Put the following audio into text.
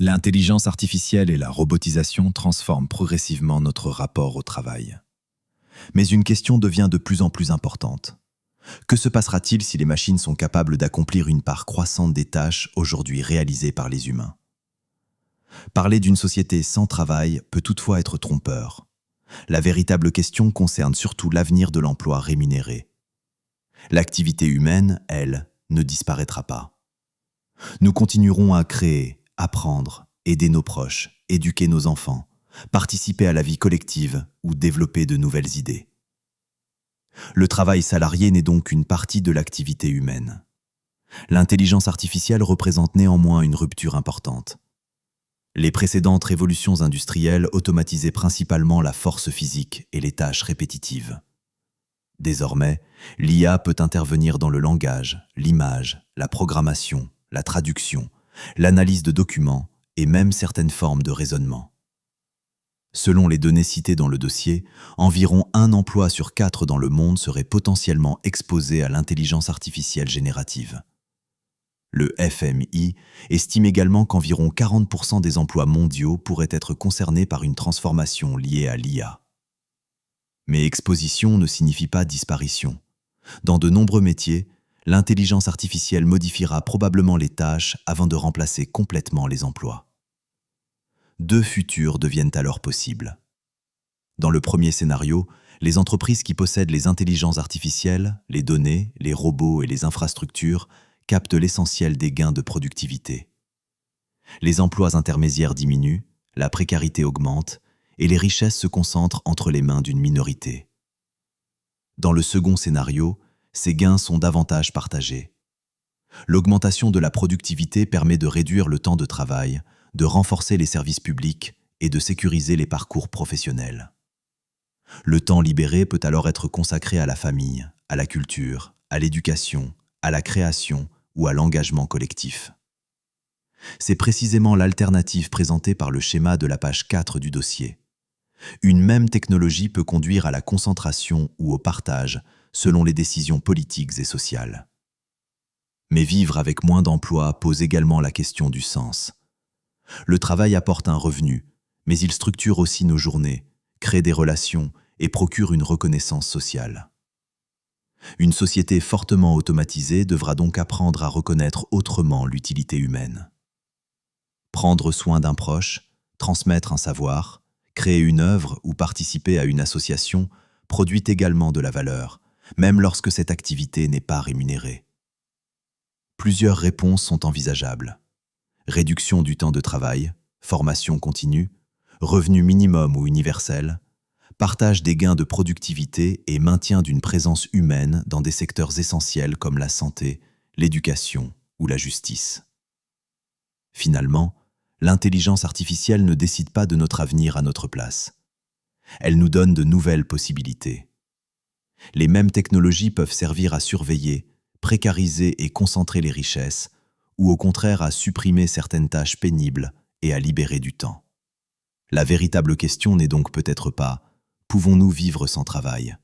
L'intelligence artificielle et la robotisation transforment progressivement notre rapport au travail. Mais une question devient de plus en plus importante. Que se passera-t-il si les machines sont capables d'accomplir une part croissante des tâches aujourd'hui réalisées par les humains? Parler d'une société sans travail peut toutefois être trompeur. La véritable question concerne surtout l'avenir de l'emploi rémunéré. L'activité humaine, elle, ne disparaîtra pas. Nous continuerons à créer, apprendre, aider nos proches, éduquer nos enfants, participer à la vie collective ou développer de nouvelles idées. Le travail salarié n'est donc qu'une partie de l'activité humaine. L'intelligence artificielle représente néanmoins une rupture importante. Les précédentes révolutions industrielles automatisaient principalement la force physique et les tâches répétitives. Désormais, l'IA peut intervenir dans le langage, l'image, la programmation, la traduction, l'analyse de documents et même certaines formes de raisonnement. Selon les données citées dans le dossier, environ 1 emploi sur 4 dans le monde serait potentiellement exposé à l'intelligence artificielle générative. Le FMI estime également qu'environ 40% des emplois mondiaux pourraient être concernés par une transformation liée à l'IA. Mais exposition ne signifie pas disparition. Dans de nombreux métiers, l'intelligence artificielle modifiera probablement les tâches avant de remplacer complètement les emplois. 2 futurs deviennent alors possibles. Dans le premier scénario, les entreprises qui possèdent les intelligences artificielles, les données, les robots et les infrastructures captent l'essentiel des gains de productivité. Les emplois intermédiaires diminuent, la précarité augmente et les richesses se concentrent entre les mains d'une minorité. Dans le second scénario, ces gains sont davantage partagés. L'augmentation de la productivité permet de réduire le temps de travail, de renforcer les services publics et de sécuriser les parcours professionnels. Le temps libéré peut alors être consacré à la famille, à la culture, à l'éducation, à la création ou à l'engagement collectif. C'est précisément l'alternative présentée par le schéma de la page 4 du dossier. Une même technologie peut conduire à la concentration ou au partage selon les décisions politiques et sociales. Mais vivre avec moins d'emplois pose également la question du sens. Le travail apporte un revenu, mais il structure aussi nos journées, crée des relations et procure une reconnaissance sociale. Une société fortement automatisée devra donc apprendre à reconnaître autrement l'utilité humaine. Prendre soin d'un proche, transmettre un savoir, créer une œuvre ou participer à une association produit également de la valeur, même lorsque cette activité n'est pas rémunérée. Plusieurs réponses sont envisageables. Réduction du temps de travail, formation continue, revenu minimum ou universel, partage des gains de productivité et maintien d'une présence humaine dans des secteurs essentiels comme la santé, l'éducation ou la justice. Finalement, l'intelligence artificielle ne décide pas de notre avenir à notre place. Elle nous donne de nouvelles possibilités. Les mêmes technologies peuvent servir à surveiller, précariser et concentrer les richesses, ou au contraire à supprimer certaines tâches pénibles et à libérer du temps. La véritable question n'est donc peut-être pas « pouvons-nous vivre sans travail ?»